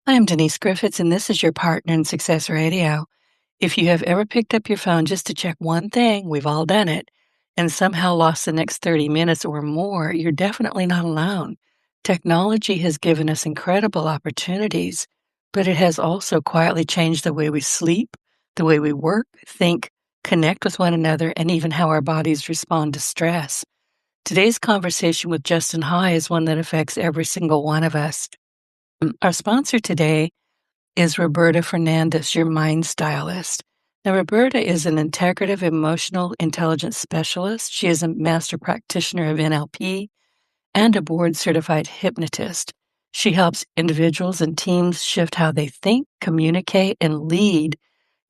I'm Denise Griffiths, and this is your partner in Success Radio. If you have ever picked up your phone just to check one thing, we've all done it, and somehow lost the next 30 minutes or more, you're definitely not alone. Technology has given us incredible opportunities, but it has also quietly changed the way we sleep, the way we work, think, connect with one another, and even how our bodies respond to stress. Today's conversation with Justin High is one that affects every single one of us. Our sponsor today is Roberta Fernandez, your mind stylist. Now, Roberta is an integrative emotional intelligence specialist. She is a master practitioner of NLP and a board certified hypnotist. She helps individuals and teams shift how they think, communicate, and lead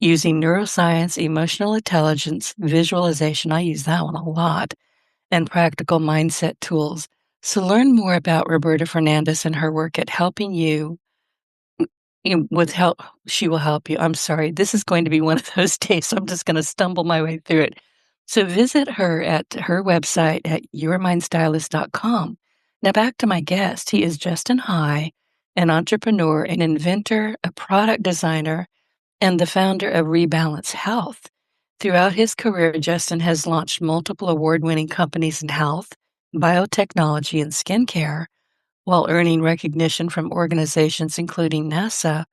using neuroscience, emotional intelligence, visualization. I use that one a lot, and practical mindset tools. So, learn more about Roberta Fernandez and her work at helping you with help. She will help you. I'm sorry. This is going to be one of those days, so I'm just gonna stumble my way through it. So visit her at her website at yourmindstylist.com. Now back to my guest. He is Justin High, an entrepreneur, an inventor, a product designer, and the founder of Rebalance Health. Throughout his career, Justin has launched multiple award-winning companies in health, biotechnology, and skincare, while earning recognition from organizations including NASA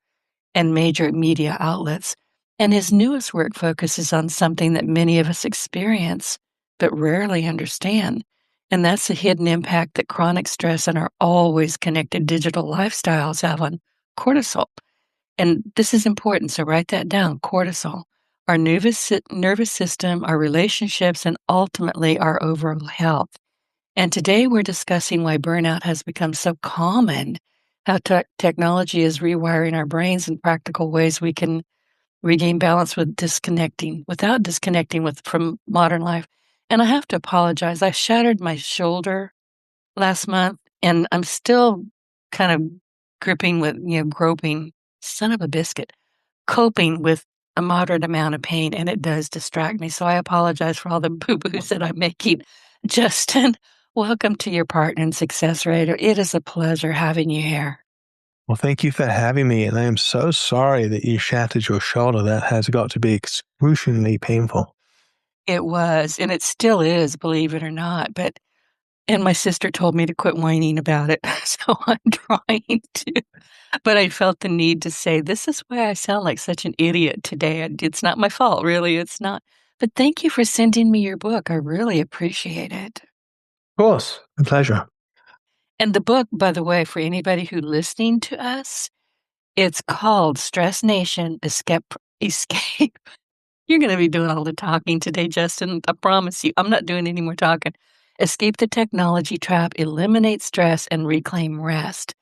and major media outlets. And his newest work focuses on something that many of us experience but rarely understand. And that's the hidden impact that chronic stress and our always connected digital lifestyles have on cortisol. And this is important, so write that down, cortisol. Our nervous system, our relationships, and ultimately our overall health. And today we're discussing why burnout has become so common, how technology is rewiring our brains in practical ways we can regain balance without disconnecting from modern life. And I have to apologize. I shattered my shoulder last month, and I'm still kind of groping, son of a biscuit, coping with a moderate amount of pain, and it does distract me. So I apologize for all the boo-boos that I'm making. Justin, welcome to your Partner in Success Radio. It is a pleasure having you here. Well, thank you for having me, and I am so sorry that you shattered your shoulder. That has got to be excruciatingly painful. It was, and it still is, believe it or not. And my sister told me to quit whining about it, so I'm trying to. But I felt the need to say, this is why I sound like such an idiot today. It's not my fault, really. It's not. But thank you for sending me your book. I really appreciate it. Of course, a pleasure. And the book, by the way, for anybody who's listening to us, it's called Stress Nation Escape. You're going to be doing all the talking today, Justin. I promise you. I'm not doing any more talking. Escape the technology trap, eliminate stress, and reclaim rest.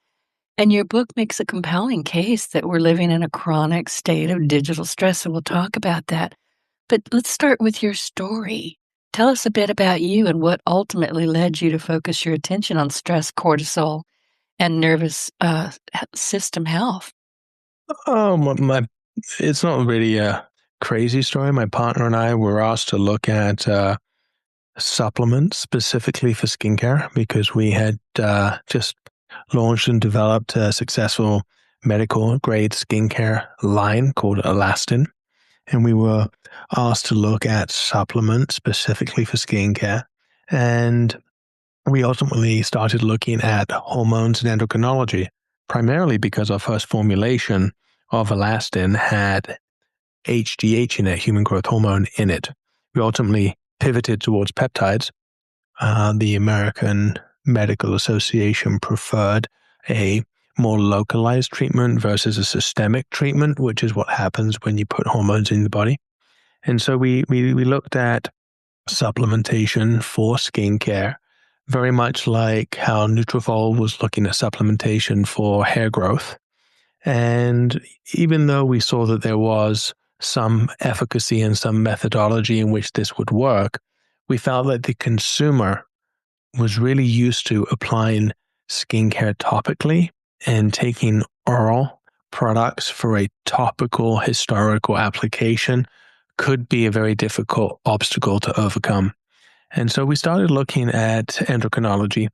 And your book makes a compelling case that we're living in a chronic state of digital stress, so we'll talk about that. But let's start with your story. Tell us a bit about you and what ultimately led you to focus your attention on stress, cortisol, and nervous system health. Oh, it's not really a crazy story. My partner and I were asked to look at supplements specifically for skincare because we had just launched and developed a successful medical grade skincare line called Elastin. And we were asked to look at supplements specifically for skincare. And we ultimately started looking at hormones and endocrinology, primarily because our first formulation of Elastin had HGH in it, human growth hormone in it. We ultimately pivoted towards peptides. The American Medical Association preferred a more localized treatment versus a systemic treatment, which is what happens when you put hormones in the body. And so we looked at supplementation for skincare, very much like how Nutrafol was looking at supplementation for hair growth. And even though we saw that there was some efficacy and some methodology in which this would work, we felt that the consumer was really used to applying skincare topically and taking oral products for a topical historical application could be a very difficult obstacle to overcome. And so we started looking at endocrinology.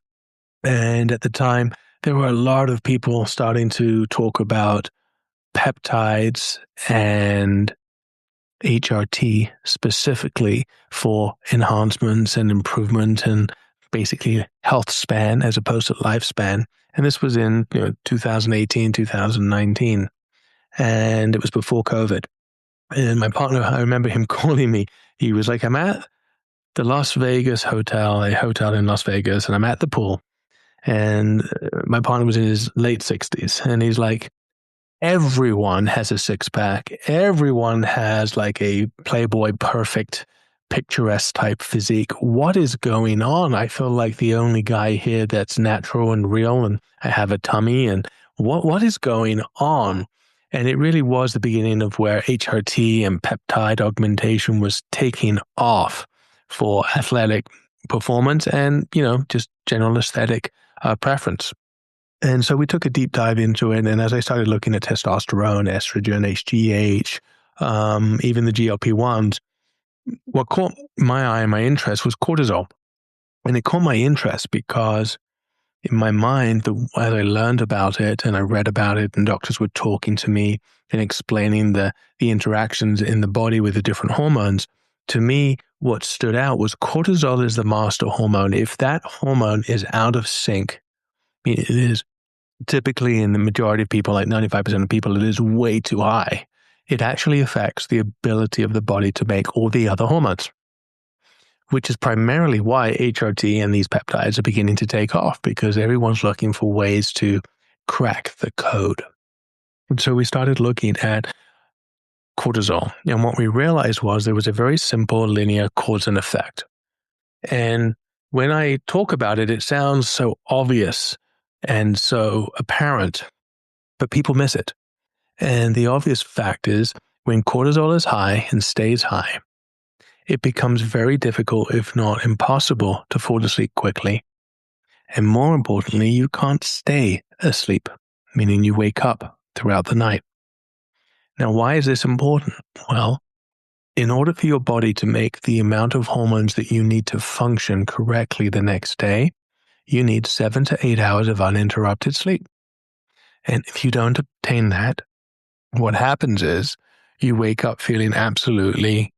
And at the time, there were a lot of people starting to talk about peptides and HRT specifically for enhancements and improvement and basically health span as opposed to lifespan. And this was in 2018, 2019, and it was before COVID. And my partner, I remember him calling me. He was like, I'm at the Las Vegas hotel, a hotel in Las Vegas, and I'm at the pool. And my partner was in his late 60s. And he's like, everyone has a six pack. Everyone has like a Playboy perfect, picturesque type physique. What is going on? I feel like the only guy here that's natural and real, and I have a tummy. And what is going on? And it really was the beginning of where HRT and peptide augmentation was taking off for athletic performance and, just general aesthetic preference. And so we took a deep dive into it. And as I started looking at testosterone, estrogen, HGH, even the GLP-1s, what caught my eye and my interest was cortisol. And it caught my interest because in my mind, as I learned about it and I read about it and doctors were talking to me and explaining the interactions in the body with the different hormones, to me, what stood out was cortisol is the master hormone. If that hormone is out of sync, it is typically in the majority of people, like 95% of people, it is way too high. It actually affects the ability of the body to make all the other hormones, which is primarily why HRT and these peptides are beginning to take off, because everyone's looking for ways to crack the code. And so we started looking at cortisol. And what we realized was there was a very simple linear cause and effect. And when I talk about it, it sounds so obvious and so apparent, but people miss it. And the obvious fact is when cortisol is high and stays high, it becomes very difficult, if not impossible, to fall asleep quickly. And more importantly, you can't stay asleep, meaning you wake up throughout the night. Now, why is this important? Well, in order for your body to make the amount of hormones that you need to function correctly the next day, you need 7 to 8 hours of uninterrupted sleep. And if you don't obtain that, what happens is you wake up feeling absolutely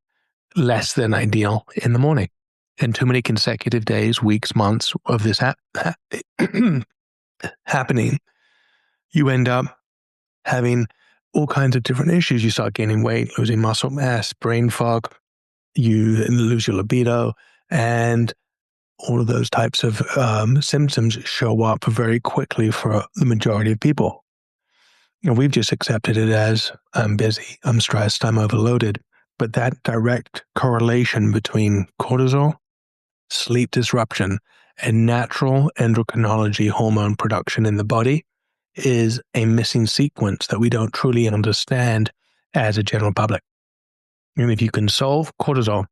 less than ideal in the morning. And too many consecutive days, weeks, months of this happening, you end up having all kinds of different issues. You start gaining weight, losing muscle mass, brain fog, you lose your libido, and all of those types of symptoms show up very quickly for the majority of people. We've just accepted it as I'm busy, I'm stressed, I'm overloaded. But that direct correlation between cortisol, sleep disruption, and natural endocrinology hormone production in the body is a missing sequence that we don't truly understand as a general public. And if you can solve cortisol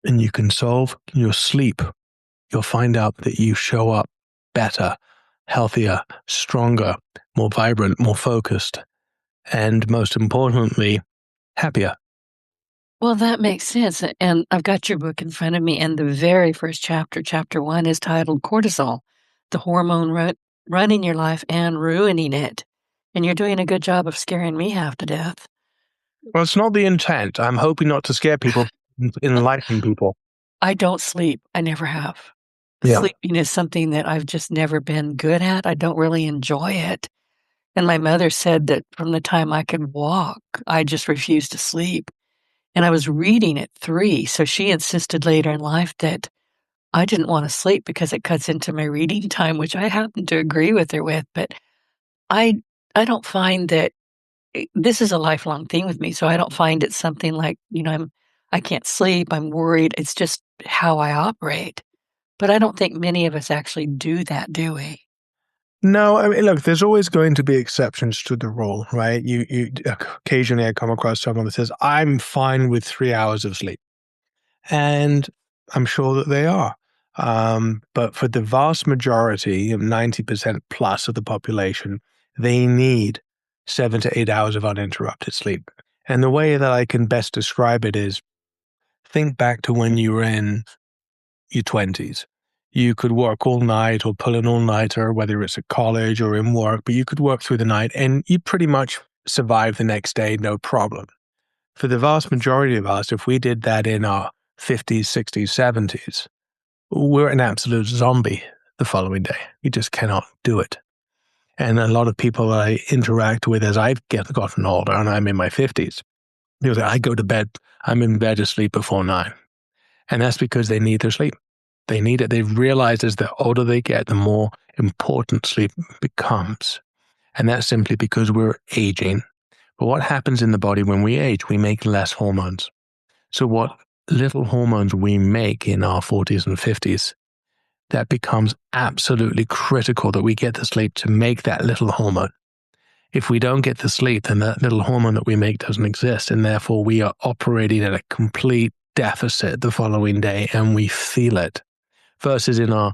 and you can solve your sleep, you'll find out that you show up better, healthier, stronger, more vibrant, more focused, and most importantly, happier. Well, that makes sense, and I've got your book in front of me, and the very first chapter, chapter 1, is titled Cortisol, the hormone running your life and ruining it, and you're doing a good job of scaring me half to death. Well, it's not the intent. I'm hoping not to scare people, enlighten people. I don't sleep. I never have. Yeah. Sleeping is something that I've just never been good at. I don't really enjoy it, and my mother said that from the time I could walk, I just refused to sleep. And I was reading at 3, so she insisted later in life that I didn't wanna sleep because it cuts into my reading time, which I happen to agree with her with, but I I don't find that this is a lifelong thing with me, so I don't find it something like, I can't sleep, I'm worried, it's just how I operate. But I don't think many of us actually do that, do we? No, I mean, look, there's always going to be exceptions to the rule, right? You occasionally I come across someone that says, I'm fine with 3 hours of sleep. And I'm sure that they are. But for the vast majority of 90% plus of the population, they need 7 to 8 hours of uninterrupted sleep. And the way that I can best describe it is think back to when you were in your 20s. You could work all night or pull an all-nighter, whether it's at college or in work, but you could work through the night and you pretty much survive the next day, no problem. For the vast majority of us, if we did that in our 50s, 60s, 70s, we're an absolute zombie the following day. You just cannot do it. And a lot of people I interact with as I've gotten older, and I'm in my 50s, they say, I go to bed, I'm in bed asleep before 9. And that's because they need their sleep. They need it. They've realized as the older they get, the more important sleep becomes. And that's simply because we're aging. But what happens in the body when we age? We make less hormones. So what little hormones we make in our 40s and 50s, that becomes absolutely critical that we get the sleep to make that little hormone. If we don't get the sleep, then that little hormone that we make doesn't exist, and therefore we are operating at a complete deficit the following day, and we feel it. Versus in our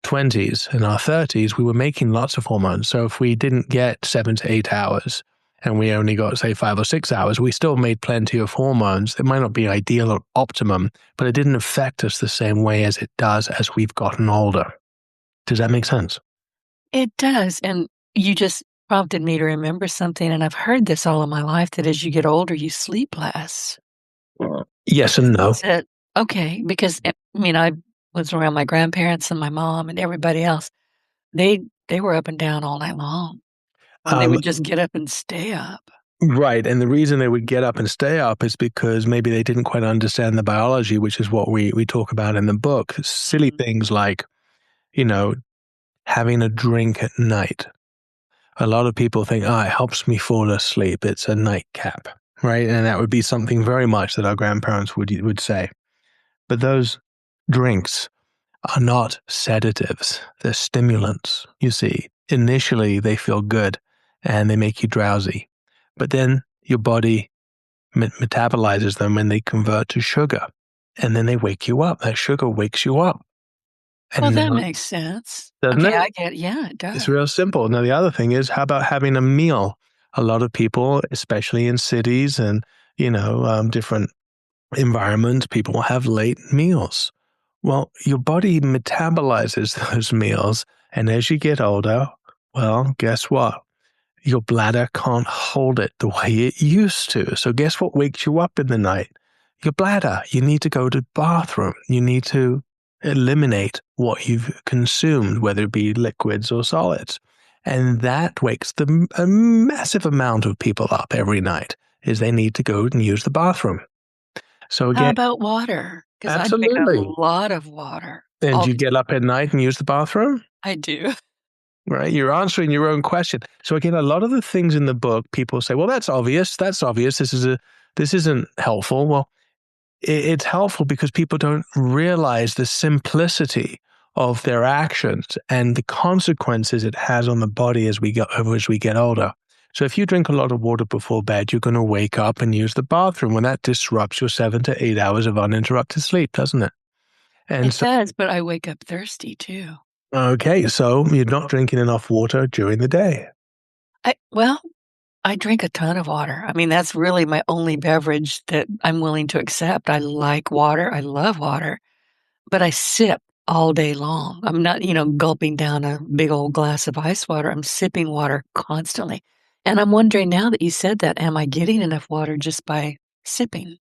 20s and our 30s, we were making lots of hormones. So if we didn't get 7 to 8 hours and we only got, say, 5 or 6 hours, we still made plenty of hormones. It might not be ideal or optimum, but it didn't affect us the same way as it does as we've gotten older. Does that make sense? It does, and you just prompted me to remember something, and I've heard this all of my life, that as you get older, you sleep less. Yes and no. Is it okay? Because, I mean, I was around my grandparents and my mom and everybody else. They were up and down all night long, and they Um, would just get up and stay up. right. And the reason they would get up and stay up is because maybe they didn't quite understand the biology, which is what we talk about in the book. Silly Mhm. things like, you know, having a drink at night. A lot of people think, oh, it helps me fall asleep. It's a nightcap, right? And that would be something very much that our grandparents would say. But those drinks are not sedatives. They're stimulants, you see. Initially, they feel good and they make you drowsy. But then your body metabolizes them and they convert to sugar. And then they wake you up. That sugar wakes you up. Well, And that now, makes sense. doesn't Okay, it? I get yeah, it It's does. real simple. Now, the other thing is, how about having a meal? A lot of people, especially in cities and, different environments, people have late meals. Well, your body metabolizes those meals. And as you get older, well, guess what? Your bladder can't hold it the way it used to. So guess what wakes you up in the night? Your bladder. You need to go to the bathroom. You need to eliminate what you've consumed, whether it be liquids or solids. And that wakes a massive amount of people up every night, is they need to go and use the bathroom. So How again, about water? Because I drink a absolutely. lot of water And all you the get up at night and use the bathroom? I do. Right, you're answering your own question. So again, a lot of the things in the book, people say, "Well, that's obvious. That's obvious. This isn't helpful." Well, it's helpful because people don't realize the simplicity of their actions and the consequences it has on the body as we get older. So if you drink a lot of water before bed, you're going to wake up and use the bathroom, when that disrupts your 7 to 8 hours of uninterrupted sleep, doesn't it? And It so, does, but I wake up thirsty too. okay, so you're not drinking enough water during the day. Well, I drink a ton of water. I mean, that's really my only beverage that I'm willing to accept. I like water. I love water, but I sip all day long. I'm not, gulping down a big old glass of ice water. I'm sipping water constantly. And I'm wondering now that you said that, am I getting enough water just by sipping?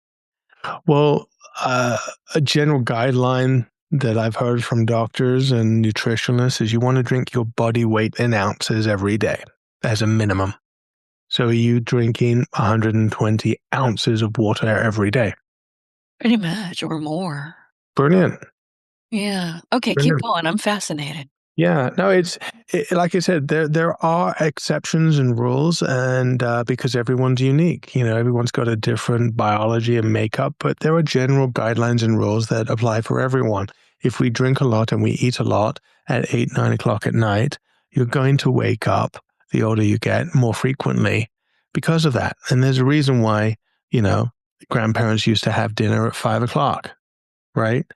Well, uh, a general guideline that I've heard from doctors and nutritionists is you want to drink your body weight in ounces every day as a minimum. So are you drinking 120 ounces of water every day? Pretty much, or more. Brilliant. Yeah. Okay, keep Brilliant. going. I'm fascinated. Yeah, no, like I said, there are exceptions and rules, and because everyone's unique, everyone's got a different biology and makeup, but there are general guidelines and rules that apply for everyone. If we drink a lot and we eat a lot at 8, 9 o'clock at night, you're going to wake up the older you get more frequently because of that. And there's a reason why, you know, grandparents used to have dinner at 5 o'clock, right?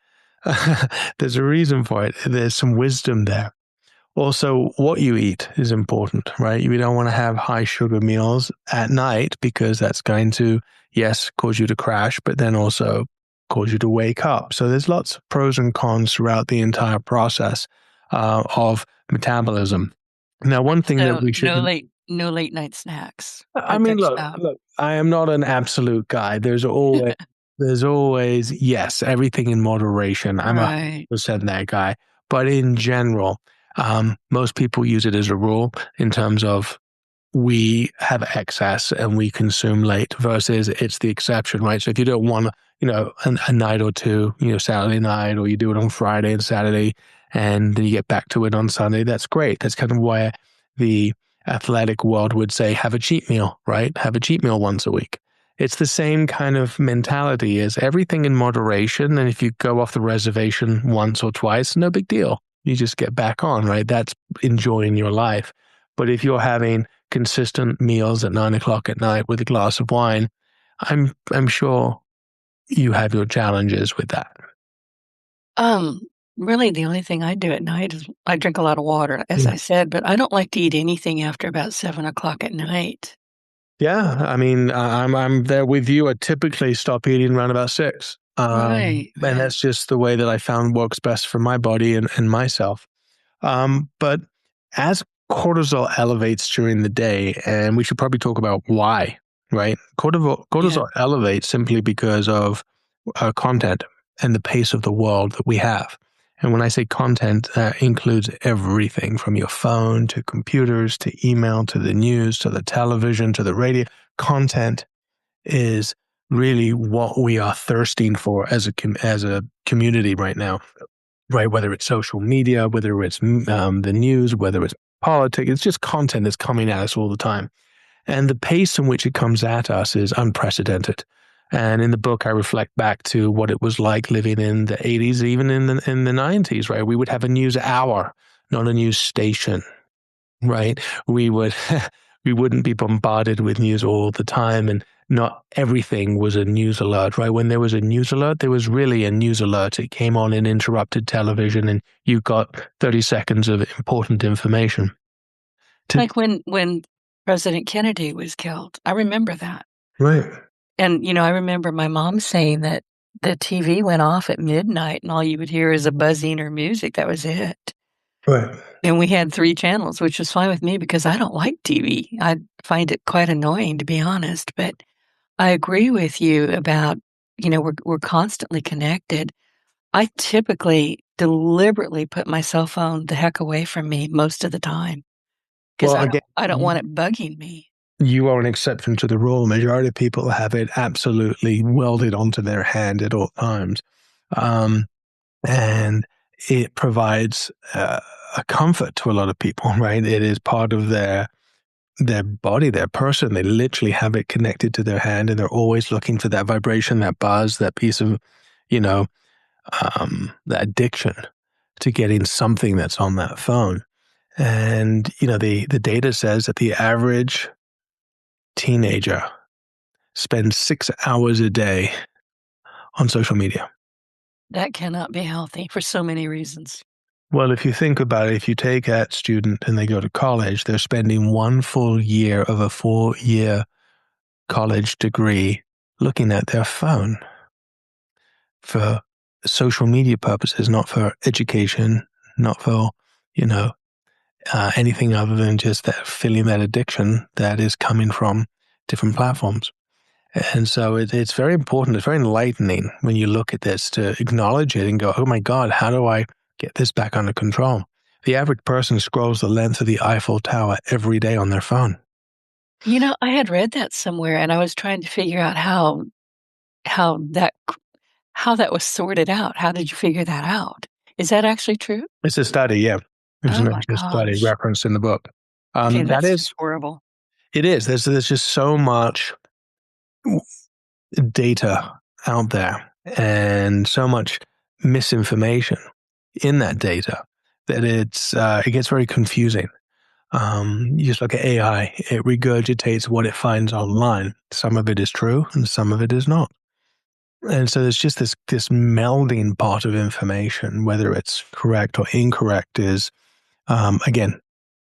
There's a reason for it. There's some wisdom there. Also, what you eat is important, right? You don't want to have high sugar meals at night because that's going to, yes, cause you to crash, but then also cause you to wake up. So there's lots of pros and cons throughout the entire process of metabolism. Now, one thing that So we shouldn't, no late night snacks. I That mean, does look, stop. look, I am not an absolute guy. There's always, yes, everything in moderation. I'm Right. 100% that guy. But in general, most people use it as a rule in terms of we have excess and we consume late versus it's the exception, right? So if you don't want, a night or two, Saturday night, or you do it on Friday and Saturday, and then you get back to it on Sunday, that's great. That's kind of why the athletic world would say, have a cheat meal, right? Have a cheat meal once a week. It's the same kind of mentality as everything in moderation. And if you go off the reservation once or twice, no big deal. You just get back on, right? That's enjoying your life. But if you're having consistent meals at 9 o'clock at night with a glass of wine, I'm sure you have your challenges with that. Um, Really the only thing I do at night is I drink a lot of water, as Yeah. I said, but I don't like to eat anything after about 7 o'clock at night. Yeah, I mean, I'm there with you. I typically stop eating around about 6, Right, and right. that's just the way that I found works best for my body and myself. But as cortisol elevates during the day, and we should probably talk about why, right? Yeah. Cortisol elevates simply because of content and the pace of the world that we have. And when I say content, that includes everything from your phone to computers to email to the news to the television to the radio. Content is really what we are thirsting for as a community right now, right? Whether it's social media, whether it's the news, whether it's politics, it's just content that's coming at us all the time. And the pace in which it comes at us is unprecedented. And in the book, I reflect back to what it was like living in the 80s, even in the 90s, right? We would have a news hour, not a news station, right? We would we wouldn't be bombarded with news all the time, and not everything was a news alert, right? When there was a news alert, there was really a news alert. It came on in interrupted television, and you got 30 seconds of important information. To Like when President Kennedy was killed, I remember that. Right, And, I remember my mom saying that the TV went off at midnight and all you would hear is a buzzing or music, that was it. right. And we had 3 channels, which was fine with me because I don't like TV. I find it quite annoying, to be honest, but I agree with you about, we're constantly connected. I typically deliberately put my cell phone the heck away from me most of the time because Well, again, I don't want it bugging me. you are an exception to the rule. Majority of people have it absolutely welded onto their hand at all times. Um, and it provides a comfort to a lot of people, right? It is part of their body, their person. They literally have it connected to their hand, and they're always looking for that vibration, that buzz, that piece of, you know, that addiction to getting something that's on that phone. And the data says that the average teenager spends 6 hours a day on social media. That cannot be healthy for so many reasons. Well, if you think about it, if you take that student and they go to college, they're spending one full year of a 4-year college degree looking at their phone for social media purposes, not for education, not for, you know, anything other than just that feeling that addiction that is coming from different platforms. And so it's very important. It's very enlightening when you look at this to acknowledge it and go, oh my God, how do I get this back under control? The average person scrolls the length of the Eiffel Tower every day on their phone. I had read that somewhere and I was trying to figure out how that how that was sorted out. How did you figure that out? Is that actually true? It's a study, yeah. There's Oh an my actual study gosh. referenced in the book. Okay, That that's just is, horrible. it is. There's just so much data out there and so much misinformation in that data that it gets very confusing. You just look at AI; it regurgitates what it finds online. Some of it is true, and some of it is not. And so there's just this melding pot of information. Whether it's correct or incorrect is again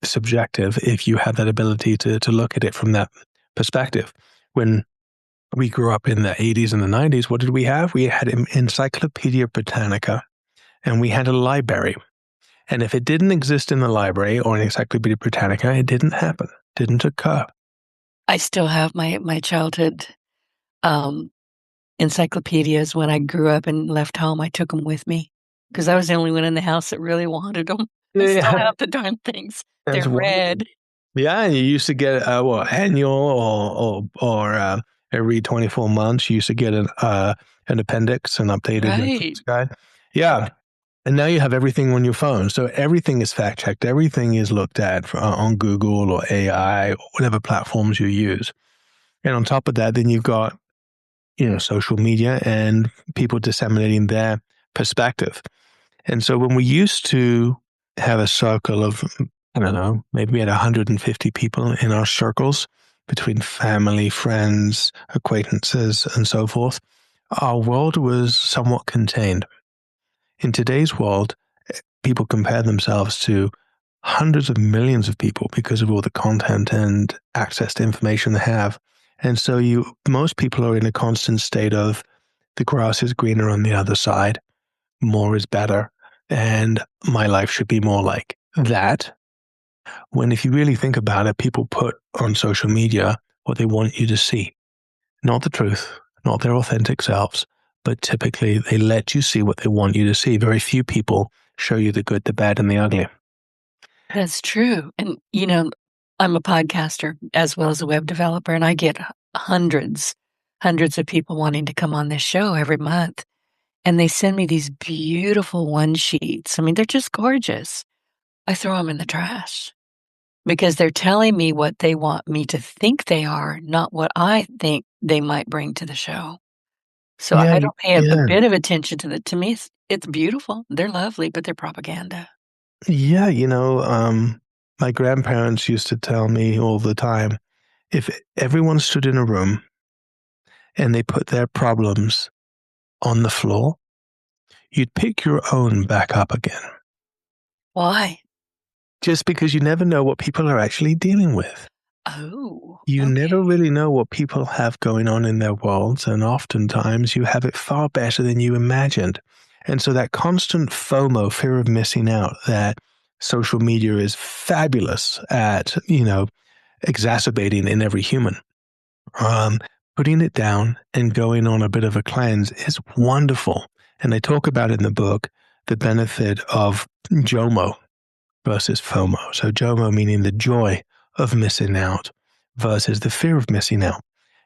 subjective. If you have that ability to look at it from that perspective, when we grew up in the 80s and the 90s. What did we have? We had Encyclopedia Britannica, and we had a library. And if it didn't exist in the library or in Encyclopedia Britannica, it didn't happen, didn't occur. I still have my childhood, um, encyclopedias. When I grew up and left home, I took them with me because I was the only one in the house that really wanted them. I still Yeah, have the darn things. that's They're wonderful. red. Yeah, and you used to get annual or every 24 months you used to get an appendix, an updated Right. reference guide. Yeah, and now you have everything on your phone, so everything is fact checked, everything is looked at on Google or AI or whatever platforms you use. And on top of that, then you've got social media and people disseminating their perspective. And so when we used to have a circle of, I don't know, maybe we had 150 people in our circles between family, friends, acquaintances, and so forth, our world was somewhat contained. In today's world, people compare themselves to hundreds of millions of people because of all the content and access to information they have. And so most people are in a constant state of the grass is greener on the other side, more is better, and my life should be more like that. When if you really think about it, people put on social media what they want you to see, not the truth, not their authentic selves, but typically they let you see what they want you to see. Very few people show you the good, the bad, and the ugly. That's true. And, I'm a podcaster as well as a web developer, and I get hundreds, hundreds of people wanting to come on this show every month. And they send me these beautiful one sheets. I mean, they're just gorgeous. I throw them in the trash because they're telling me what they want me to think they are, not what I think they might bring to the show. So Yeah, I don't pay a yeah, bit of attention to the to me, it's beautiful. They're lovely, but they're propaganda. yeah. My grandparents used to tell me all the time if everyone stood in a room and they put their problems on the floor, you'd pick your own back up again. Why? Just because you never know what people are actually dealing with. Oh, You okay. never really know what people have going on in their worlds, and oftentimes you have it far better than you imagined. And so that constant FOMO, fear of missing out, that social media is fabulous at, exacerbating in every human. Um, Putting it down and going on a bit of a cleanse is wonderful. And I talk about in the book the benefit of JOMO versus FOMO. So JOMO meaning the joy of missing out versus the fear of missing out.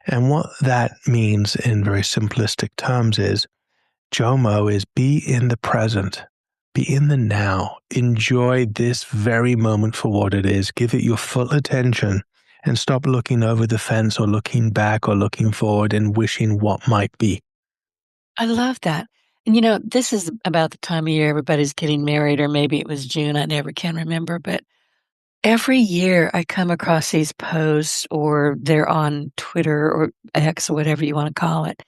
And what that means in very simplistic terms is JOMO is be in the present, be in the now, enjoy this very moment for what it is, give it your full attention, and stop looking over the fence or looking back or looking forward and wishing what might be. I love that. And, this is about the time of year everybody's getting married, or maybe it was June, I never can remember, but every year I come across these posts or they're on Twitter or X or whatever you wanna call it.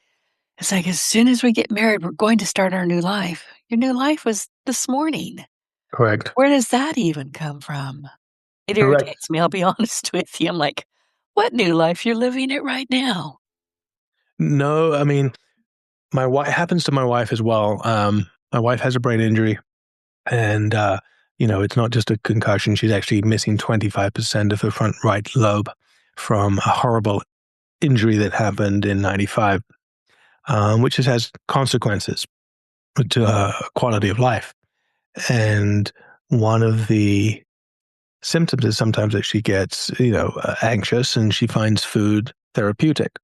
It's like, as soon as we get married, we're going to start our new life. Your new life was this morning. Correct. Where does that even come from? It Correct. irritates me, I'll be honest with you. I'm like, "What new life? You're living it right now." No, I mean, my wife happens to my wife as well. My wife has a brain injury, and it's not just a concussion. She's actually missing 25% of her front right lobe from a horrible injury that happened in '95, which has consequences to her quality of life. And one of the symptoms is sometimes that she gets, anxious and she finds food therapeutic.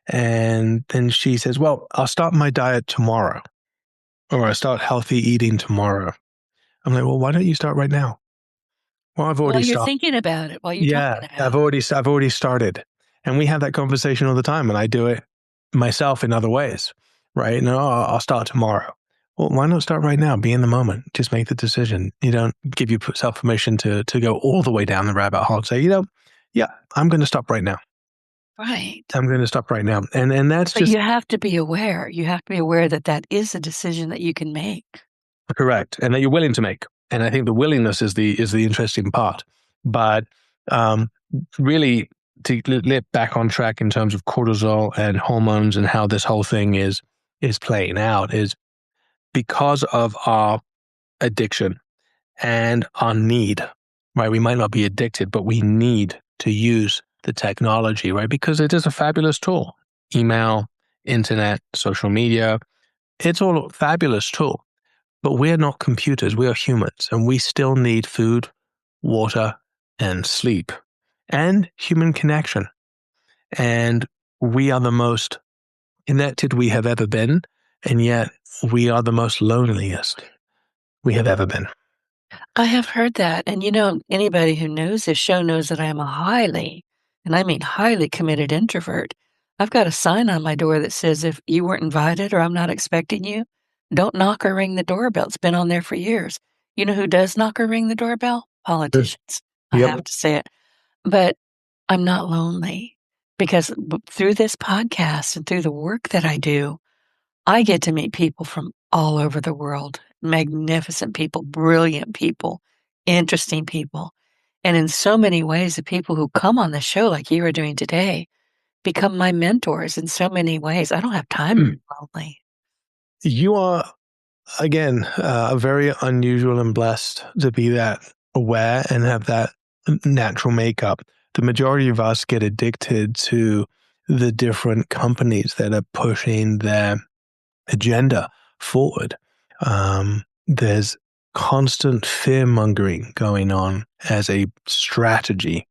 And then she says, "Well, I'll start my diet tomorrow, or I start healthy eating tomorrow." I'm like, "Well, why don't you start right now?" "Well, I've While already you're started." thinking about it, while you're Yeah, talking about it. I've already started. And we have that conversation all the time, and I do it myself in other ways, right? No, I'll start tomorrow. Well, why not start right now? Be in the moment. Just make the decision. You don't give yourself permission to go all the way down the rabbit hole and say, yeah, I'm going to stop right now. Right. I'm going to stop right now. And that's But just you have to be aware. You have to be aware that that is a decision that you can make. correct, and that you're willing to make. And I think the willingness is the interesting part. But um, really, to get back on track in terms of cortisol and hormones and how this whole thing is playing out is because of our addiction and our need, right? We might not be addicted, but we need to use the technology, right? Because it is a fabulous tool. Email, internet, social media, it's all a fabulous tool. But we're not computers, we are humans, and we still need food, water, and sleep, and human connection. And we are the most connected we have ever been, and yet we are the most loneliest we have ever been. I have heard that, and, anybody who knows this show knows that I am a highly, and I mean highly committed introvert. I've got a sign on my door that says, "If you weren't invited or I'm not expecting you, don't knock or ring the doorbell." It's been on there for years. You know who does knock or ring the doorbell? Politicians. I Yep. have to say it. But I'm not lonely because through this podcast and through the work that I do, I get to meet people from all over the world, magnificent people, brilliant people, interesting people. And in so many ways, the people who come on the show, like you are doing today, become my mentors in so many ways. I don't have time to be lonely. You are, again, very unusual and blessed to be that aware and have that natural makeup. The majority of us get addicted to the different companies that are pushing their agenda forward. There's constant fear mongering going on as a strategy.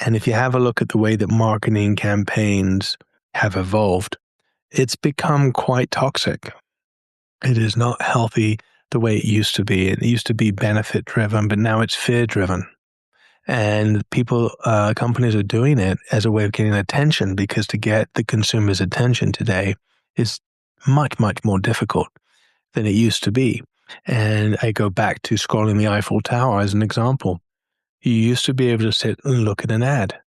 And if you have a look at the way that marketing campaigns have evolved, it's become quite toxic. It is not healthy the way it used to be. It used to be benefit driven, but now it's fear driven. And companies are doing it as a way of getting attention, because to get the consumer's attention today is much, much more difficult than it used to be. And I go back to scrolling the Eiffel Tower as an example. You used to be able to sit and look at an ad.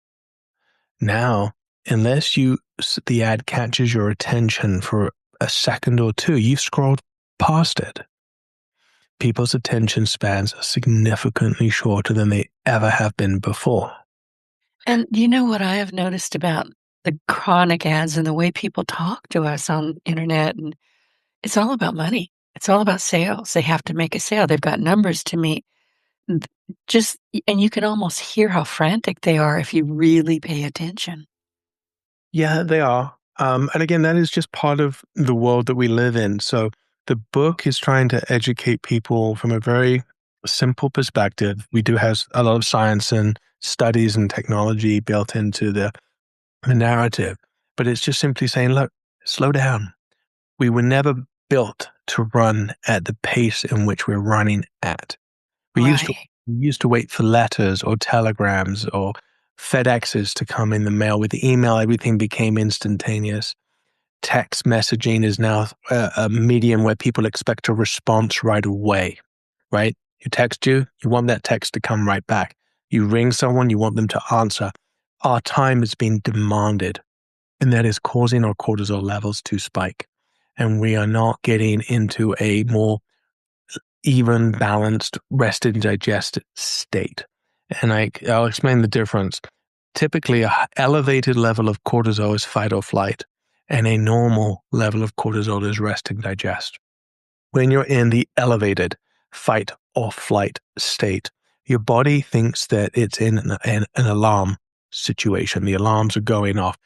Now, unless the ad catches your attention for a second or two, you've scrolled past it. People's attention spans are significantly shorter than they ever have been before. And you know what I have noticed about the chronic ads and the way people talk to us on internet, and it's all about money. It's all about sales. They have to make a sale. They've got numbers to meet. Th Just and you can almost hear how frantic they are if you really pay attention. Yeah, they are. And again, that is just part of the world that we live in. So the book is trying to educate people from a very simple perspective. We do have a lot of science and studies and technology built into the narrative, but it's just simply saying, look, slow down. We were never built to run at the pace in which we're running at. We used to Right. we used to wait for letters or telegrams or FedExes to come in the mail. With email, everything became instantaneous. Text messaging is now a medium where people expect a response right away, right? You text you want that text to come right back. You ring someone, you want them to answer. Our time is being demanded, and that is causing our cortisol levels to spike. And we are not getting into a more even, balanced, rest and digest state. And I'll explain the difference. Typically, a elevated level of cortisol is fight or flight, and a normal level of cortisol is rest and digest. When you're in the elevated fight or flight state, your body thinks that it's in an alarm situation. The alarms are going off.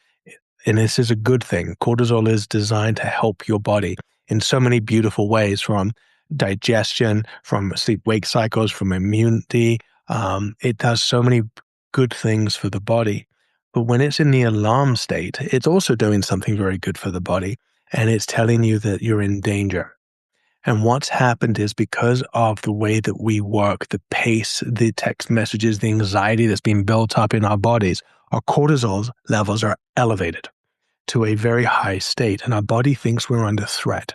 And this is a good thing. Cortisol is designed to help your body in so many beautiful ways, from digestion, from sleep-wake cycles, from immunity. It does so many good things for the body. But when it's in the alarm state, it's also doing something very good for the body, and it's telling you that you're in danger. And what's happened is, because of the way that we work, the pace, the text messages, the anxiety that's been built up in our bodies, our cortisol levels are elevated to a very high state, and our body thinks we're under threat.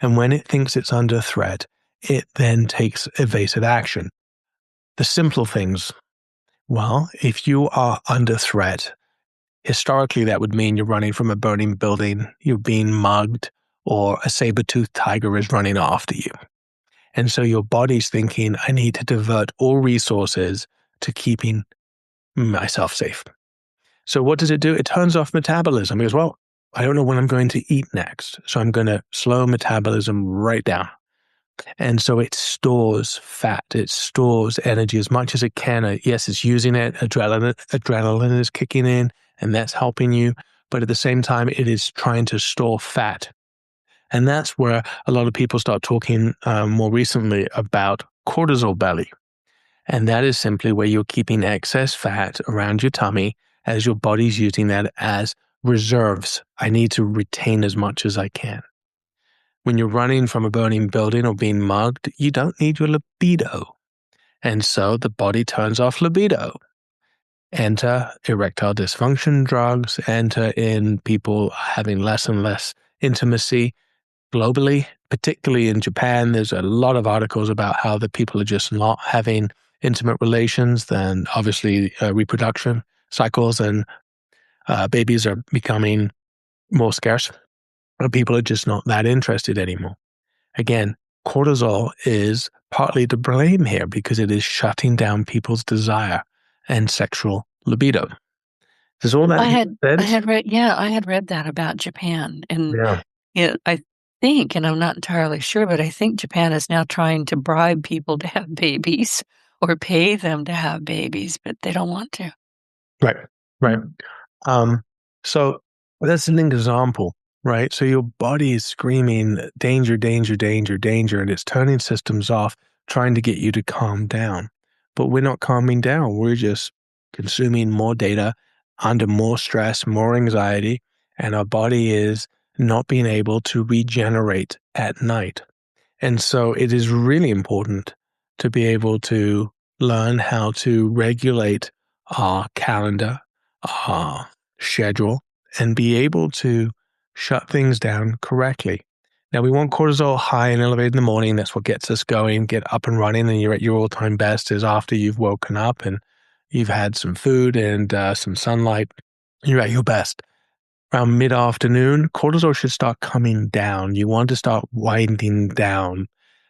And when it thinks it's under threat, it then takes evasive action. The simple things, well, if you are under threat, historically that would mean you're running from a burning building, you're being mugged, or a saber-toothed tiger is running after you. And so your body's thinking, I need to divert all resources to keeping myself safe. So what does it do? It turns off metabolism because, well, I don't know when I'm going to eat next. So I'm going to slow metabolism right down. And so it stores fat. It stores energy as much as it can. Yes, it's using it. Adrenaline is kicking in, and that's helping you. But at the same time, it is trying to store fat. And that's where a lot of people start talking more recently about cortisol belly. And that is simply where you're keeping excess fat around your tummy as your body's using that as reserves. I need to retain as much as I can. When you're running from a burning building or being mugged, you don't need your libido. And so the body turns off libido. Enter erectile dysfunction drugs, enter in people having less and less intimacy globally, particularly in Japan. There's a lot of articles about how the people are just not having intimate relations, then obviously reproduction cycles and babies are becoming more scarce. People are just not that interested anymore. Again, cortisol is partly to blame here because it is shutting down people's desire and sexual libido. Does all that I make had I sense? had read yeah, I had read that about Japan, and, Yeah. I think, and I'm not entirely sure, but I think Japan is now trying to bribe people to have babies or pay them to have babies, but they don't want to. Right. Right. Um, so that's an example, right? So your body is screaming danger, danger, danger, danger, and it's turning systems off, trying to get you to calm down. But we're not calming down. We're just consuming more data under more stress, more anxiety, and our body is not being able to regenerate at night. And so it is really important to be able to learn how to regulate our calendar, our schedule, and be able to shut things down correctly. Now, we want cortisol high and elevated in the morning. That's what gets us going, get up and running, and you're at your all time best is after you've woken up and you've had some food and some sunlight. You're at your best around mid-afternoon, cortisol should start coming down. You want to start winding down,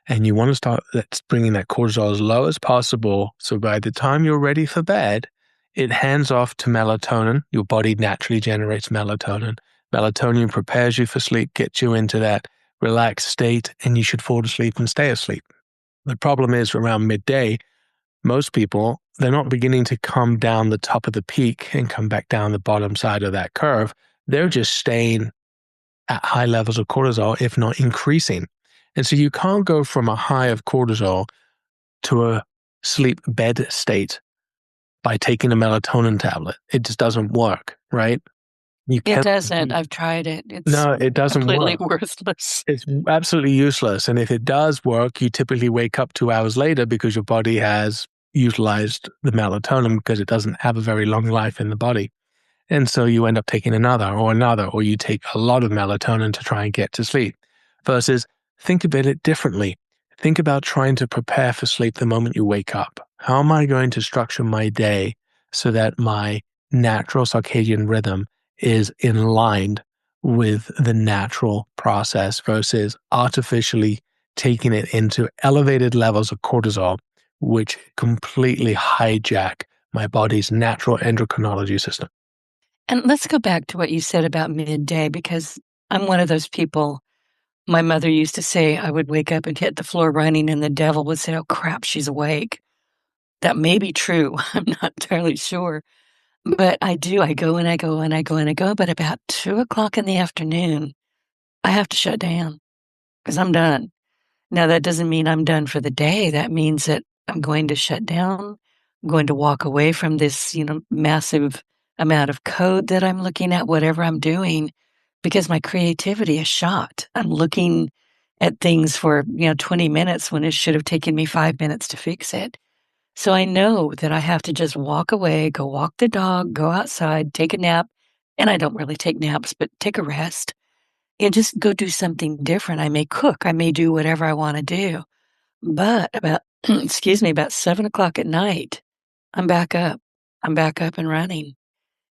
and you want to start bringing that cortisol as low as possible. So by the time you're ready for bed, it hands off to melatonin. Your body naturally generates melatonin. Melatonin prepares you for sleep, gets you into that relaxed state, and you should fall asleep and stay asleep. The problem is around midday, most people, they're not beginning to come down the top of the peak and come back down the bottom side of that curve. They're just staying at high levels of cortisol, if not increasing. And so you can't go from a high of cortisol to a sleep bed state by taking a melatonin tablet. It just doesn't work, right? You It can't. doesn't. I've tried it. It's No, it doesn't completely work. worthless. It's absolutely useless. And if it does work, you typically wake up 2 hours later because your body has utilized the melatonin because it doesn't have a very long life in the body. And so you end up taking another, or you take a lot of melatonin to try and get to sleep. Versus think about it differently. Think about trying to prepare for sleep the moment you wake up. How am I going to structure my day so that my natural circadian rhythm is in line with the natural process versus artificially taking it into elevated levels of cortisol, which completely hijack my body's natural endocrinology system? And let's go back to what you said about midday, because I'm one of those people. My mother used to say I would wake up and hit the floor running, and the devil would say, "Oh, crap, she's awake." That may be true. I'm not entirely sure. But I do. I go and I go and I go and I go. But about 2 o'clock in the afternoon, I have to shut down because I'm done. Now, that doesn't mean I'm done for the day. That means that I'm going to shut down. I'm going to walk away from this, massive amount of code that I'm looking at, whatever I'm doing, because my creativity is shot. I'm looking at things for, 20 minutes when it should have taken me 5 minutes to fix it. So I know that I have to just walk away, go walk the dog, go outside, take a nap. And I don't really take naps, but take a rest and just go do something different. I may cook, I may do whatever I want to do. But about, excuse me, about 7 o'clock at night, I'm back up. I'm back up and running.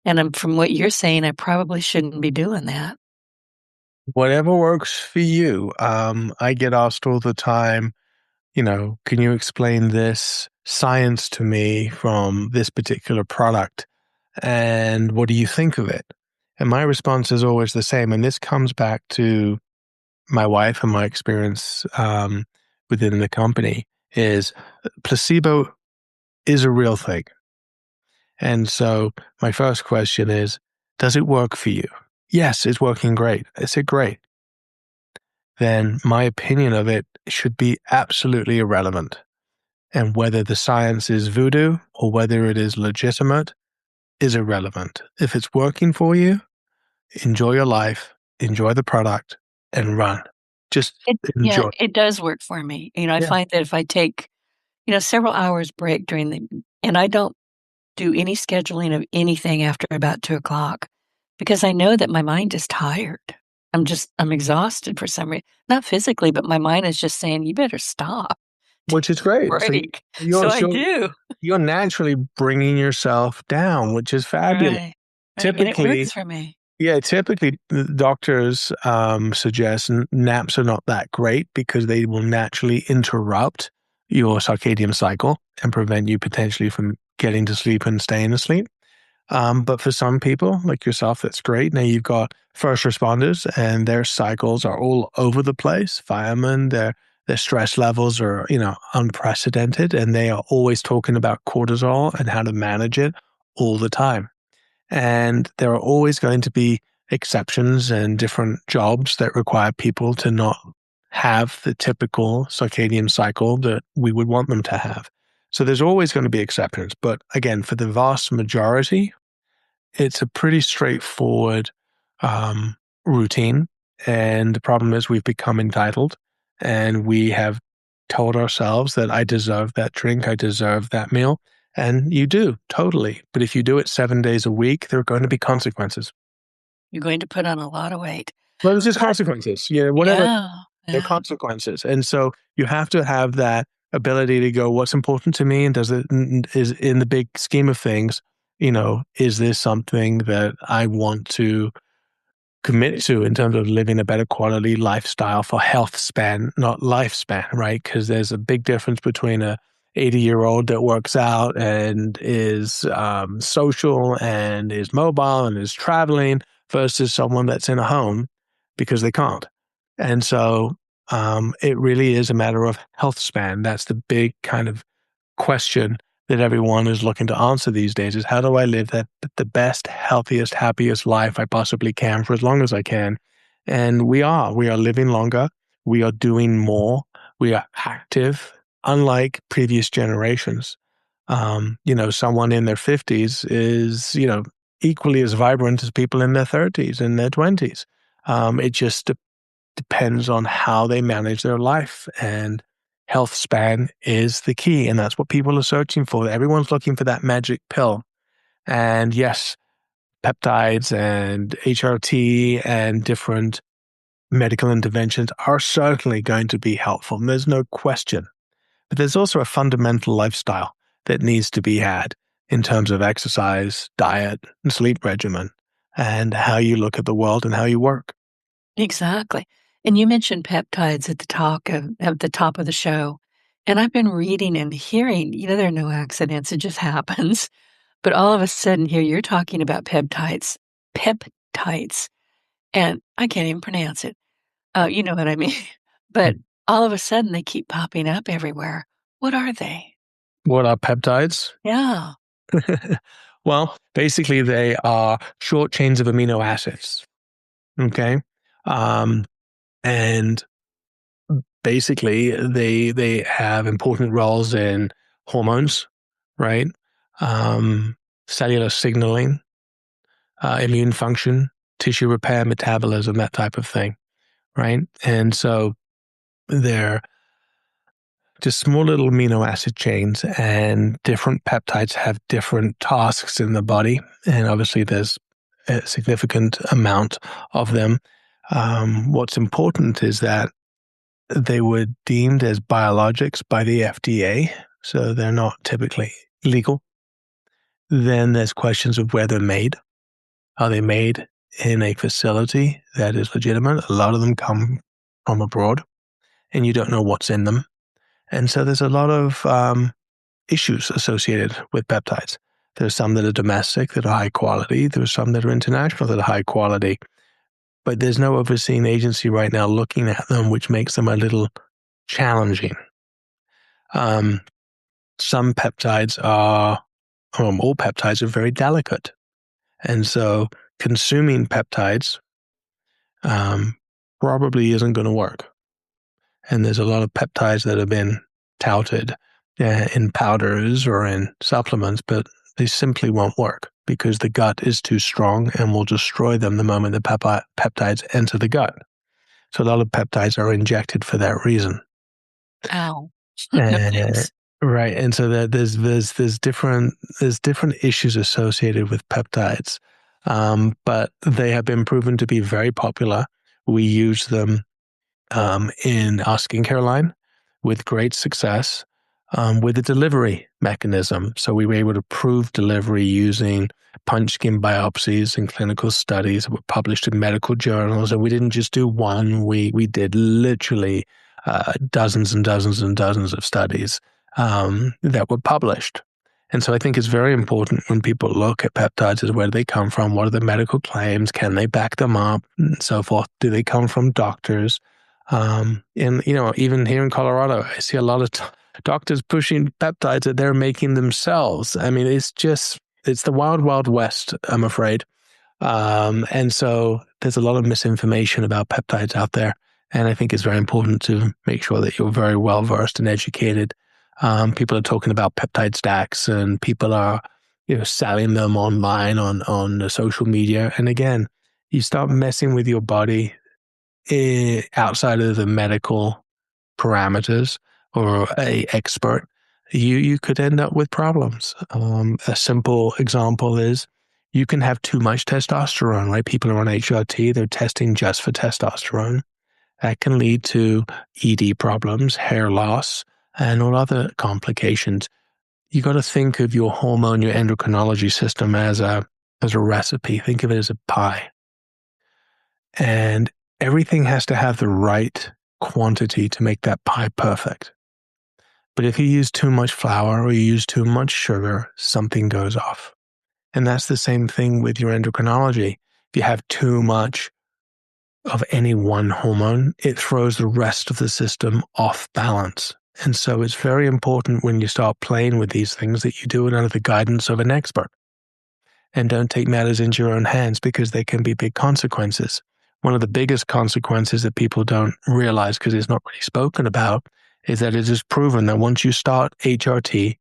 And from what you're saying, I probably shouldn't be doing that. Whatever works for you. I get asked all the time, can you explain this science to me from this particular product? And what do you think of it? And my response is always the same. And this comes back to my wife and my experience within the company is placebo is a real thing. And so my first question is, does it work for you? Yes, it's working great. I said, great. Then my opinion of it should be absolutely irrelevant. And whether the science is voodoo or whether it is legitimate is irrelevant. If it's working for you, enjoy your life, enjoy the product, and run. Just Yeah, enjoy. it does work for me. I Yeah. find that if I take, several hours break during the and I don't do any scheduling of anything after about 2 o'clock because I know that my mind is tired. I'm exhausted for some reason. Not physically, but my mind is just saying, "You better stop. Which is Take a great. So break." you're So I so do. you're naturally bringing yourself down, which is fabulous. Right. Right, and it Typically, works for me. yeah, typically doctors suggest naps are not that great because they will naturally interrupt your circadian cycle and prevent you potentially from getting to sleep and staying asleep. But for some people like yourself, that's great. Now you've got first responders and their cycles are all over the place. Firemen, their stress levels are, unprecedented, and they are always talking about cortisol and how to manage it all the time. And there are always going to be exceptions and different jobs that require people to not have the typical circadian cycle that we would want them to have. So there's always going to be exceptions. But again, for the vast majority, it's a pretty straightforward um, routine. And the problem is we've become entitled and we have told ourselves that I deserve that drink, I deserve that meal. And you do, totally. But if you do it 7 days a week, there are going to be consequences. You're going to put on a lot of weight. Well, there's just But consequences. Whatever, yeah, there are yeah. consequences. And so you have to have that ability to go, what's important to me? And is in the big scheme of things, is this something that I want to commit to in terms of living a better quality lifestyle for health span, not lifespan, right? Because there's a big difference between a 80-year-old that works out and is social and is mobile and is traveling versus someone that's in a home because they can't. And so it really is a matter of health span. That's the big kind of question that everyone is looking to answer these days is how do I live the best, healthiest, happiest life I possibly can for as long as I can? And we are living longer. We are doing more. We are active, unlike previous generations. Someone in their 50s is, equally as vibrant as people in their 30s and their 20s. It just depends on how they manage their life. And health span is the key. And that's what people are searching for. Everyone's looking for that magic pill. And yes, peptides and HRT and different medical interventions are certainly going to be helpful. And there's no question. But there's also a fundamental lifestyle that needs to be had in terms of exercise, diet, and sleep regimen, and how you look at the world and how you work. Exactly. And you mentioned peptides at the top of the show. And I've been reading and hearing, there are no accidents, it just happens. But all of a sudden here you're talking about peptides, and I can't even pronounce it. You know what I mean? But all of a sudden they keep popping up everywhere. What are they? What are peptides? Yeah. Well, basically, they are short chains of amino acids. Okay. Um, and basically, they have important roles in hormones, right? Um, cellular signaling, immune function, tissue repair, metabolism, that type of thing, right? And so they're just small little amino acid chains, and different peptides have different tasks in the body. And obviously, there's a significant amount of them. What's important is that they were deemed as biologics by the FDA, so they're not typically legal. Then there's questions of where they're made. Are they made in a facility that is legitimate? A lot of them come from abroad, and you don't know what's in them. And so there's a lot of issues associated with peptides. There's some that are domestic that are high quality. There's some that are international that are high quality. But there's no overseeing agency right now looking at them, which makes them a little challenging. Some peptides are, all peptides are very delicate. And so consuming peptides probably isn't going to work. And there's a lot of peptides that have been touted in powders or in supplements, but they simply won't work because the gut is too strong and will destroy them the moment the peptides enter the gut. So a lot of peptides are injected for that reason. Ow. No Uh, thanks. right, and so that there's different issues associated with peptides, but they have been proven to be very popular. We use them in our skincare line with great success with a delivery mechanism. So we were able to prove delivery using punch skin biopsies and clinical studies that were published in medical journals. And we didn't just do one, we did literally dozens and dozens and dozens of studies that were published. And so I think it's very important when people look at peptides is where do they come from? What are the medical claims? Can they back them up? And so forth. Do they come from doctors? And, even here in Colorado, I see a lot of doctors pushing peptides that they're making themselves. I mean, it's the wild, wild west, I'm afraid. And so there's a lot of misinformation about peptides out there. And I think it's very important to make sure that you're very well versed and educated. People are talking about peptide stacks and people are, selling them online on social media. And again, you start messing with your body outside of the medical parameters or a expert, you could end up with problems. A simple example is you can have too much testosterone, right? People are on HRT, they're testing just for testosterone. That can lead to ED problems, hair loss, and all other complications. You got to think of your hormone, your endocrinology system as a recipe. Think of it as a pie. And everything has to have the right quantity to make that pie perfect. But if you use too much flour or you use too much sugar, something goes off. And that's the same thing with your endocrinology. If you have too much of any one hormone, it throws the rest of the system off balance. And so it's very important when you start playing with these things that you do it under the guidance of an expert and don't take matters into your own hands because there can be big consequences. One of the biggest consequences that people don't realize because it's not really spoken about is that it is proven that once you start HRT,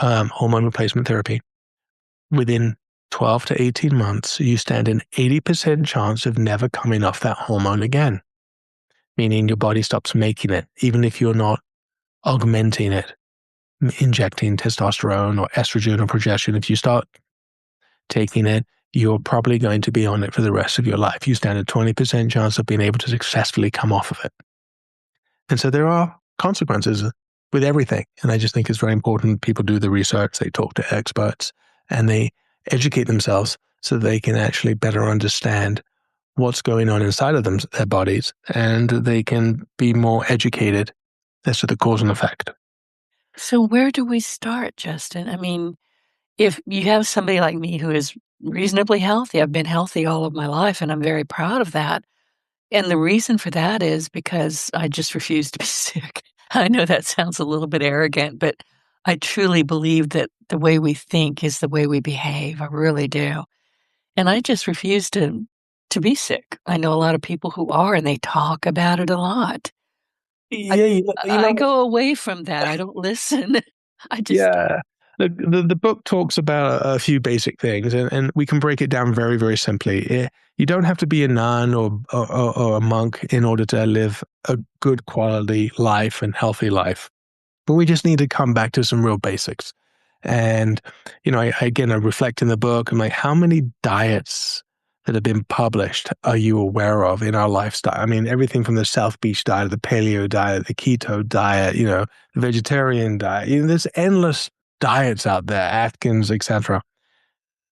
hormone replacement therapy, within 12 to 18 months, you stand an 80% chance of never coming off that hormone again, meaning your body stops making it, even if you're not augmenting it, injecting testosterone or estrogen or progesterone. If you start taking it, you're probably going to be on it for the rest of your life. You stand a 20% chance of being able to successfully come off of it. And so there are consequences with everything. And I just think it's very important people do the research, they talk to experts, and they educate themselves so they can actually better understand what's going on inside of their bodies, and they can be more educated as to the cause and effect. So where do we start, Justin? I mean, if you have somebody like me who is reasonably healthy, I've been healthy all of my life, and I'm very proud of that. And the reason for that is because I just refuse to be sick. I know that sounds a little bit arrogant, but I truly believe that the way we think is the way we behave. I really do. And I just refuse to be sick. I know a lot of people who are, and they talk about it a lot. I Yeah, I go away from that. I don't listen. I just yeah. The book talks about a few basic things, and we can break it down very, very simply. You don't have to be a nun or a monk in order to live a good quality life and healthy life. But we just need to come back to some real basics. And, I reflect in the book, I'm like, how many diets that have been published are you aware of in our lifestyle? I mean, everything from the South Beach diet, the paleo diet, the keto diet, the vegetarian diet. There's endless diets out there, Atkins, etc.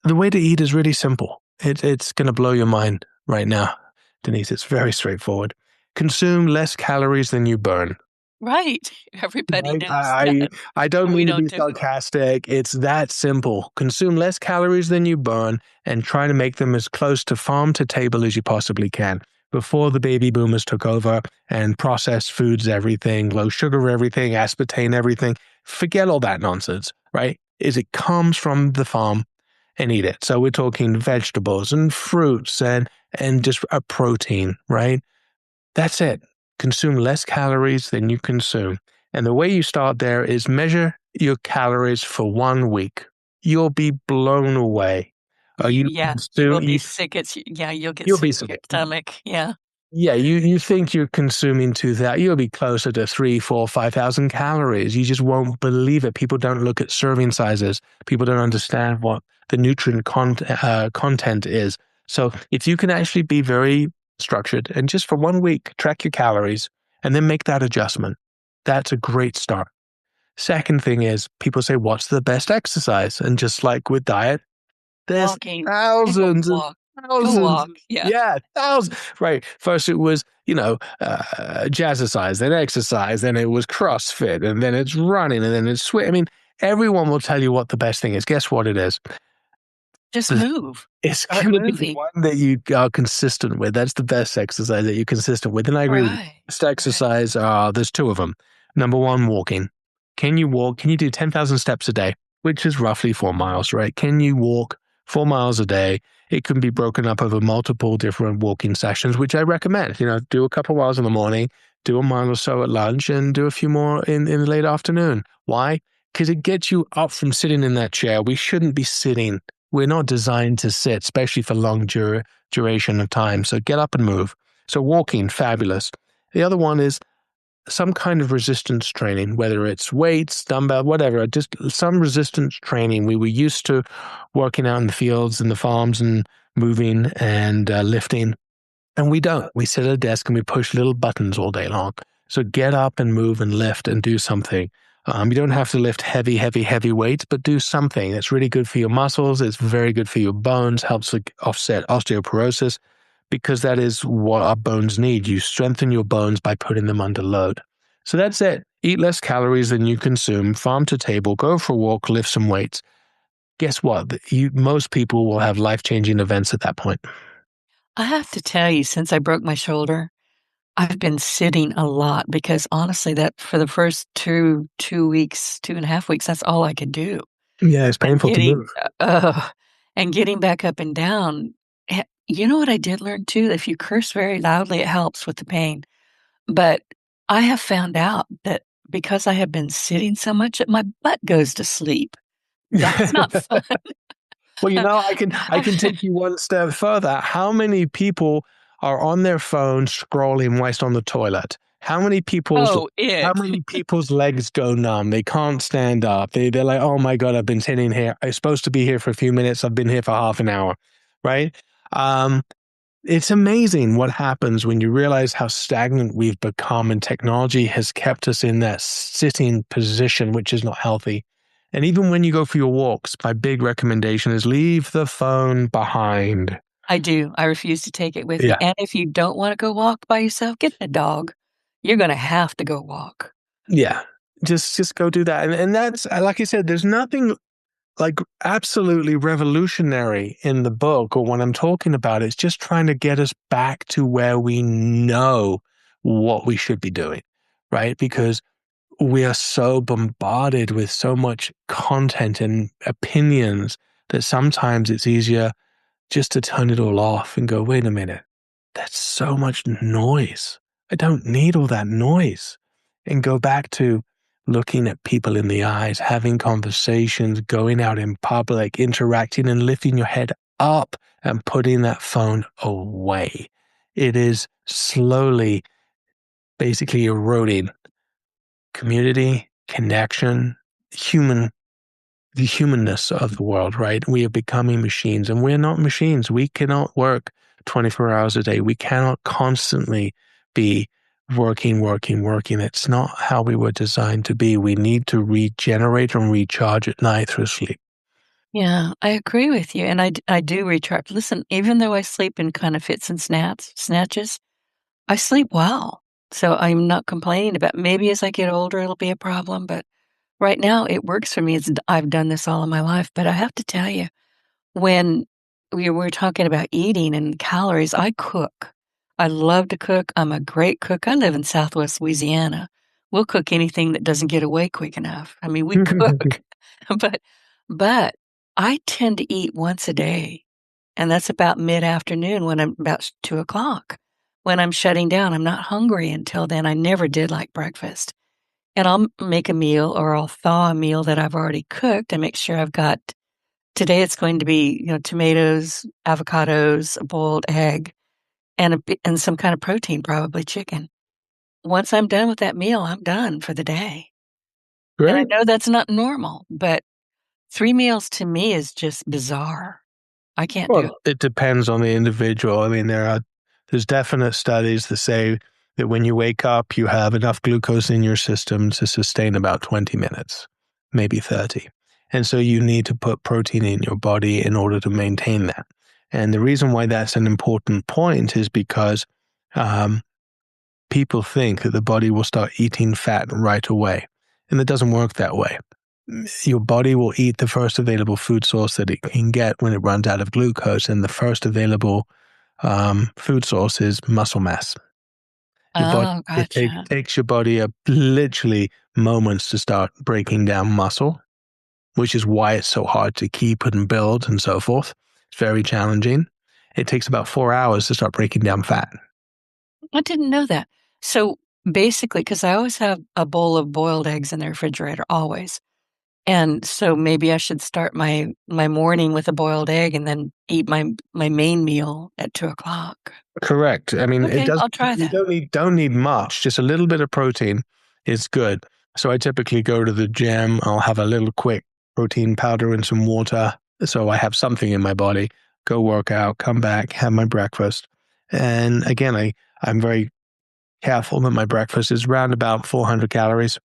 The way to eat is really simple. It's going to blow your mind right now, Denise. It's very straightforward. Consume less calories than you burn. Right. Everybody Right? knows I that, I don't and we mean to don't be do it. sarcastic. It's that simple. Consume less calories than you burn and try to make them as close to farm to table as you possibly can. Before the baby boomers took over and processed foods everything, low sugar everything, aspartame everything, forget all that nonsense, right? Is it comes from the farm and eat it. So we're talking vegetables and fruits and just a protein, right? That's it. Consume less calories than you consume. And the way you start there is measure your calories for 1 week. You'll be blown away. Are you Yeah, you will consume be you sick, yeah, you'll get you'll sick be to your sick. stomach, yeah. Yeah, you think you're consuming 2,000, you'll be closer to 3, 4, 5,000 calories. You just won't believe it. People don't look at serving sizes. People don't understand what the nutrient content is. So if you can actually be very structured and just for 1 week track your calories and then make that adjustment, that's a great start. Second thing is people say, what's the best exercise? And just like with diet, there's Walking, take a thousands and walk. Go thousands. walk, yeah. Yeah, thousands. Right. First, it was, jazzercise, then exercise, then it was CrossFit, and then it's running, and then it's swim. I mean, everyone will tell you what the best thing is. Guess what it is? Just move. It's Start going to be moving. one that you are consistent with. That's the best exercise that you're consistent with. And I agree with you. Right, Best right. exercise, there's two of them. Number one, walking. Can you walk? Can you do 10,000 steps a day, which is roughly 4 miles, right? Can you walk 4 miles a day? It can be broken up over multiple different walking sessions, which I recommend. Do a couple miles in the morning, do a mile or so at lunch, and do a few more in the late afternoon. Why? Because it gets you up from sitting in that chair. We shouldn't be sitting. We're not designed to sit, especially for long duration of time. So get up and move. So walking, fabulous. The other one is some kind of resistance training, whether it's weights, dumbbell, whatever, just some resistance training. We were used to working out in the fields and the farms and moving and lifting. And we don't. We sit at a desk and we push little buttons all day long. So get up and move and lift and do something. You don't have to lift heavy, heavy, heavy weights, but do something. It's really good for your muscles. It's very good for your bones, helps offset osteoporosis because that is what our bones need. You strengthen your bones by putting them under load. So that's it. Eat less calories than you consume, farm to table, go for a walk, lift some weights. Guess what? Most people will have life-changing events at that point. I have to tell you, since I broke my shoulder, I've been sitting a lot because honestly, that for the first 2 weeks, 2.5 weeks, that's all I could do. Yeah, it's And painful to move. getting back up and down. You know what I did learn too? If you curse very loudly, it helps with the pain. But I have found out that because I have been sitting so much that my butt goes to sleep. That's not fun. Well, I can take you one step further. How many people are on their phone scrolling whilst on the toilet? Oh, How it. many people's legs go numb? They can't stand up. They're like, oh my God, I've been sitting here. I'm supposed to be here for a few minutes. I've been here for half an hour. Right? Um, it's amazing what happens when you realize how stagnant we've become and technology has kept us in that sitting position, which is not healthy. And even when you go for your walks, my big recommendation is leave the phone behind. I do. I refuse to take it with me. Yeah. And if you don't wanna go walk by yourself, get the dog. You're gonna have to go walk. Yeah. Just go do that. And that's like I said, there's nothing like absolutely revolutionary in the book or when I'm talking about it. It's just trying to get us back to where we know what we should be doing. Right. Because we are so bombarded with so much content and opinions that sometimes it's easier just to turn it all off and go, wait a minute, that's so much noise. I don't need all that noise. And go back to looking at people in the eyes, having conversations, going out in public, interacting and lifting your head up and putting that phone away. It is slowly basically eroding community, connection, human, the humanness of the world, right? We are becoming machines and we're not machines. We cannot work 24 hours a day. We cannot constantly be working, working, working. It's not how we were designed to be. We need to regenerate and recharge at night through sleep. Yeah, I agree with you, and I do recharge. Listen, even though I sleep in kind of fits and snatches, I sleep well. So I'm not complaining about maybe as I get older, it'll be a problem, but right now it works for me. I've done this all of my life, but I have to tell you, when we were talking about eating and calories, I cook. I love to cook. I'm a great cook. I live in Southwest Louisiana. We'll cook anything that doesn't get away quick enough. I mean, we cook, but but I tend to eat once a day, and that's about mid-afternoon when I'm about 2 o'clock. When I'm shutting down, I'm not hungry until then. I never did like breakfast. And I'll make a meal or I'll thaw a meal that I've already cooked and make sure I've got today it's going to be, tomatoes, avocados, a boiled egg, and and some kind of protein, probably chicken. Once I'm done with that meal, I'm done for the day. And I Great. know that's not normal, but 3 meals to me is just bizarre. I can't do it. Well, it depends on the individual. I mean, there's definite studies that say that when you wake up, you have enough glucose in your system to sustain about 20 minutes, maybe 30. And so you need to put protein in your body in order to maintain that. And the reason why that's an important point is because um, people think that the body will start eating fat right away. And it doesn't work that way. Your body will eat the first available food source that it can get when it runs out of glucose. And the first available food source is muscle mass. Your body, Oh, it gotcha. takes your body literally moments to start breaking down muscle, which is why it's so hard to keep and build and so forth. It's very challenging. It takes about 4 hours to start breaking down fat. I didn't know that. So, basically, because I always have a bowl of boiled eggs in the refrigerator, always. And so maybe I should start my morning with a boiled egg and then eat my main meal at 2 o'clock. Correct. I mean, it Okay, does. I'll try You that. don't need much. Just a little bit of protein is good. So I typically go to the gym. I'll have a little quick protein powder and some water, so I have something in my body. Go work out, come back, have my breakfast, and again, I'm very careful that my breakfast is around about 400 calories,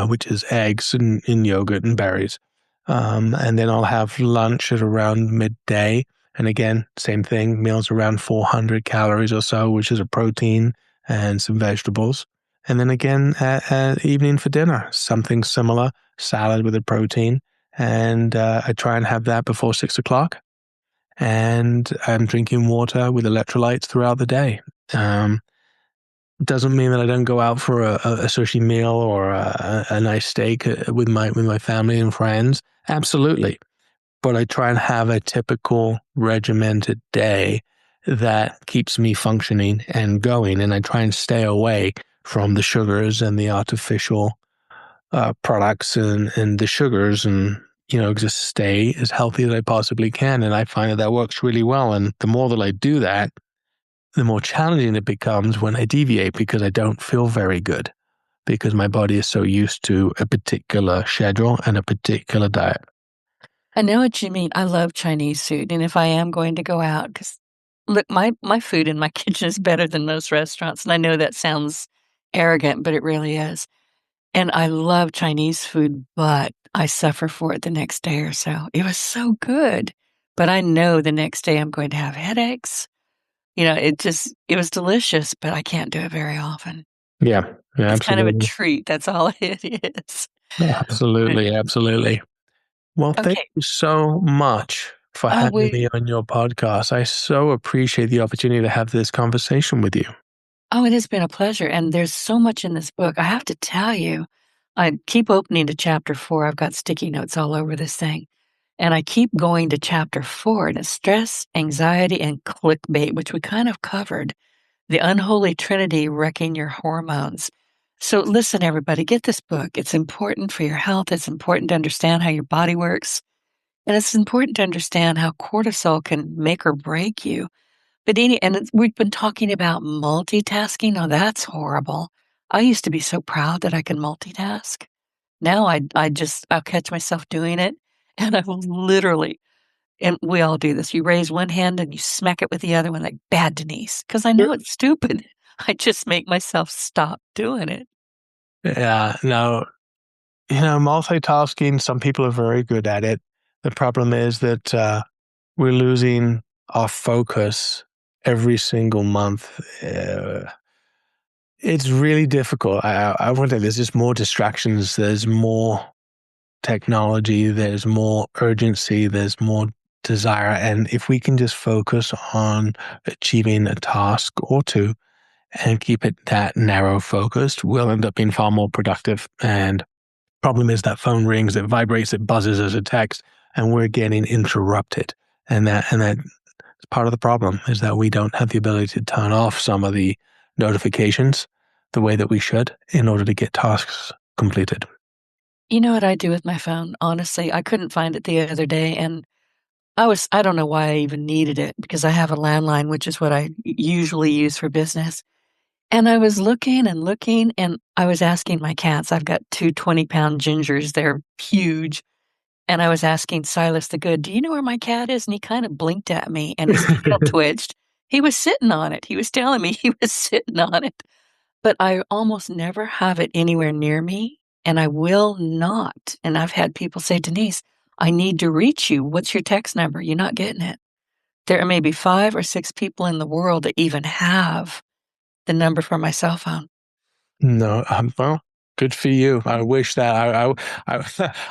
which is eggs and yogurt and berries. And then I'll have lunch at around midday. And again, same thing, meals around 400 calories or so, which is a protein and some vegetables. And then again, at evening for dinner, something similar, salad with a protein. And I try and have that before 6 o'clock. And I'm drinking water with electrolytes throughout the day. Doesn't mean that I don't go out for a sushi meal or a nice steak with my family and friends. Absolutely. But I try and have a typical regimented day that keeps me functioning and going. And I try and stay away from the sugars and the artificial products and the sugars and, just stay as healthy as I possibly can. And I find that that works really well. And the more that I do that, the more challenging it becomes when I deviate because I don't feel very good because my body is so used to a particular schedule and a particular diet. I know what you mean. I love Chinese food, and if I am going to go out, because look, my food in my kitchen is better than most restaurants, and I know that sounds arrogant, but it really is. And I love Chinese food, but I suffer for it the next day or so. It was so good, but I know the next day I'm going to have headaches. It was delicious, but I can't do it very often. Yeah, yeah, It's kind of a absolutely. treat, that's all it is. But Absolutely, absolutely. Well, thank okay. you so much for Oh, having me we on your podcast. I so appreciate the opportunity to have this conversation with you. Oh, it has been a pleasure, and there's so much in this book. I have to tell you, I keep opening to chapter 4. I've got sticky notes all over this thing. And I keep going to chapter 4, and it's stress, anxiety, and clickbait, which we kind of covered. The unholy trinity wrecking your hormones. So listen, everybody, get this book. It's important for your health. It's important to understand how your body works. And it's important to understand how cortisol can make or break you. We've been talking about multitasking. Oh, that's horrible. I used to be so proud that I could multitask. Now I'll catch myself doing it, and I will literally and we all do this. You raise one hand and you smack it with the other one like, "Bad Denise," because I know it's stupid. I just make myself stop doing it. Yeah, no, multitasking, some people are very good at it. The problem is that we're losing our focus every single month. It's really difficult. I wonder, there's just more distractions. There's more technology. There's more urgency. There's more desire. And if we can just focus on achieving a task or two and keep it that narrow focused, we'll end up being far more productive. And problem is that phone rings, it vibrates, it buzzes as a text, and we're getting interrupted. And that's part of the problem is that we don't have the ability to turn off some of the notifications the way that we should in order to get tasks completed. You know what I do with my phone? Honestly, I couldn't find it the other day, and I don't know why I even needed it because I have a landline, which is what I usually use for business. And I was looking and looking, and I was asking my cats. I've got 2 20-pound gingers, they're huge, and I was asking Silas the Good, "Do you know where my cat is?" And he kinda blinked at me, and his tail twitched. He was sitting on it. He was telling me he was sitting on it, but I almost never have it anywhere near me, and I will not. And I've had people say, "Denise, I need to reach you. What's your text number?" You're not getting it. There are maybe 5 or 6 people in the world that even have the number for my cell phone. No, well, good for you. I wish that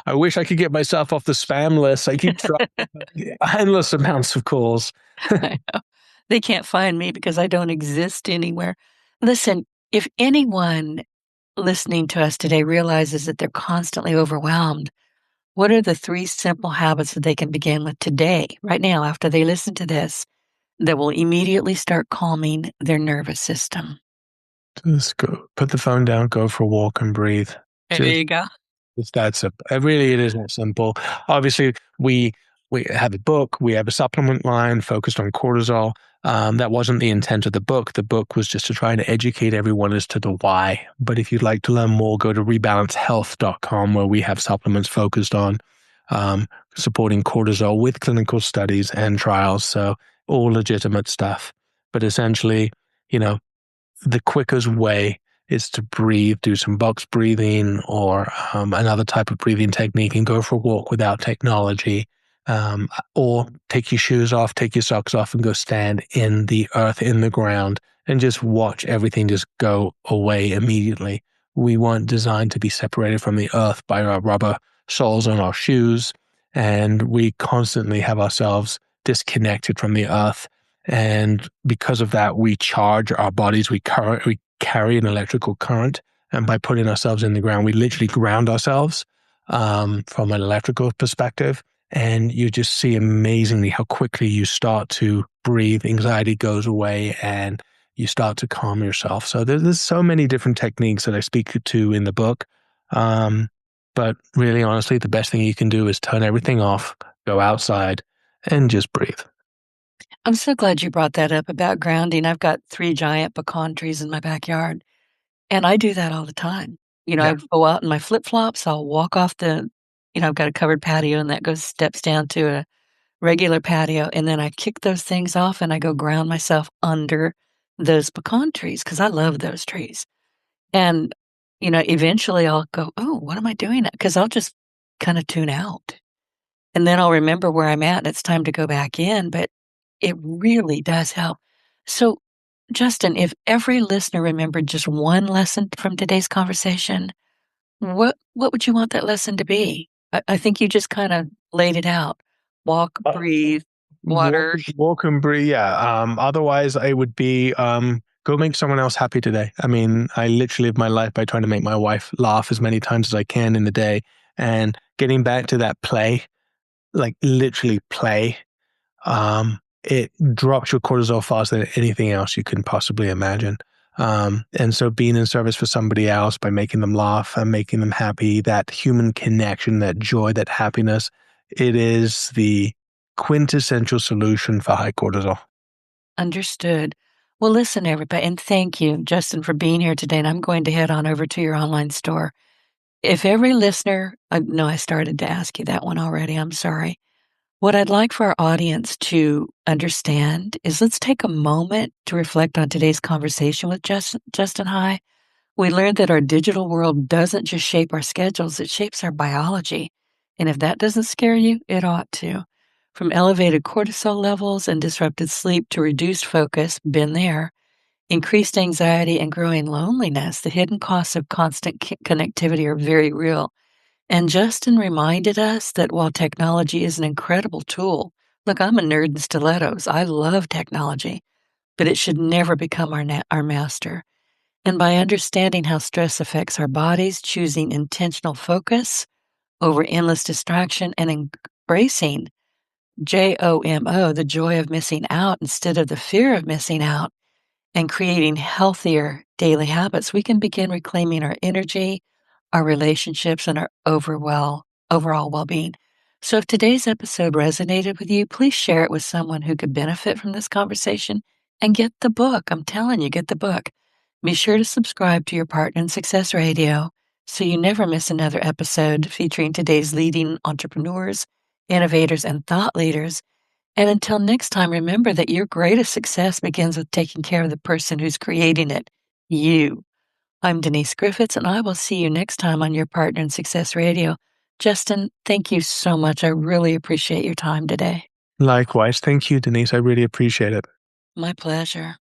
I wish I could get myself off the spam list. I keep trying endless amounts of calls. I know. They can't find me because I don't exist anywhere. Listen, if anyone listening to us today realizes that they're constantly overwhelmed, what are the 3 simple habits that they can begin with today, right now, after they listen to this, that will immediately start calming their nervous system? Just go, put the phone down, go for a walk, and breathe. There Just you go. It's that simple. It is that simple. Obviously, we have a book. We have a supplement line focused on cortisol. That wasn't the intent of the book. The book was just to try and educate everyone as to the why. But if you'd like to learn more, go to rebalancehealth.com, where we have supplements focused on um, supporting cortisol with clinical studies and trials. So all legitimate stuff. But essentially, you know, the quickest way is to breathe, do some box breathing or another type of breathing technique and go for a walk without technology. Or take your shoes off, take your socks off, and go stand in the earth, in the ground, and just watch everything just go away immediately. We weren't designed to be separated from the earth by our rubber soles on our shoes, and we constantly have ourselves disconnected from the earth, and because of that, we charge our bodies. We carry an electrical current. And by putting ourselves in the ground, we literally ground ourselves from an electrical perspective. And you just see amazingly how quickly you start to breathe. Anxiety goes away and you start to calm yourself. So there's so many different techniques that I speak to in the book. Um, but really, honestly, the best thing you can do is turn everything off, go outside, and just breathe. I'm so glad you brought that up about grounding. I've got 3 giant pecan trees in my backyard, and I do that all the time. I Yeah. go out in my flip-flops, I'll walk off I've got a covered patio, and that goes steps down to a regular patio, and then I kick those things off, and I go ground myself under those pecan trees because I love those trees. And, eventually I'll go, "Oh, what am I doing?" Because I'll just kinda tune out, and then I'll remember where I'm at, and it's time to go back in, but it really does help. So, Justin, if every listener remembered just one lesson from today's conversation, what would you want that lesson to be? I think you just kinda laid it out. Walk, breathe, Walk, water. walk and breathe. Yeah. Otherwise, I would be go make someone else happy today. I mean, I literally live my life by trying to make my wife laugh as many times as I can in the day, and getting back to that play, like literally play. It drops your cortisol faster than anything else you can possibly imagine. And so being in service for somebody else by making them laugh and making them happy, that human connection, that joy, that happiness, it is the quintessential solution for high cortisol. Understood. Well, listen, everybody, and thank you, Justin, for being here today, and I'm going to head on over to your online store. If every listener no, I started to ask you that one already, I'm sorry. What I'd like for our audience to understand is let's take a moment to reflect on today's conversation with Justin High. We learned that our digital world doesn't just shape our schedules, it shapes our biology. And if that doesn't scare you, it ought to. From elevated cortisol levels and disrupted sleep to reduced focus, been there. Increased anxiety and growing loneliness, the hidden costs of constant connectivity are very real. And Justin reminded us that while technology is an incredible tool, look, I'm a nerd in stilettos. I love technology, but it should never become our master. And by understanding how stress affects our bodies, choosing intentional focus over endless distraction, and embracing JOMO, the joy of missing out instead of the fear of missing out, and creating healthier daily habits, we can begin reclaiming our energy, our relationships, and our overall well being. So, if today's episode resonated with you, please share it with someone who could benefit from this conversation and get the book. I'm telling you, get the book. Be sure to subscribe to your Partner in Success Radio so you never miss another episode featuring today's leading entrepreneurs, innovators, and thought leaders. And until next time, remember that your greatest success begins with taking care of the person who's creating it, you. I'm Denise Griffiths, and I will see you next time on your Partner in Success Radio. Justin, thank you so much. I really appreciate your time today. Likewise. Thank you, Denise. I really appreciate it. My pleasure.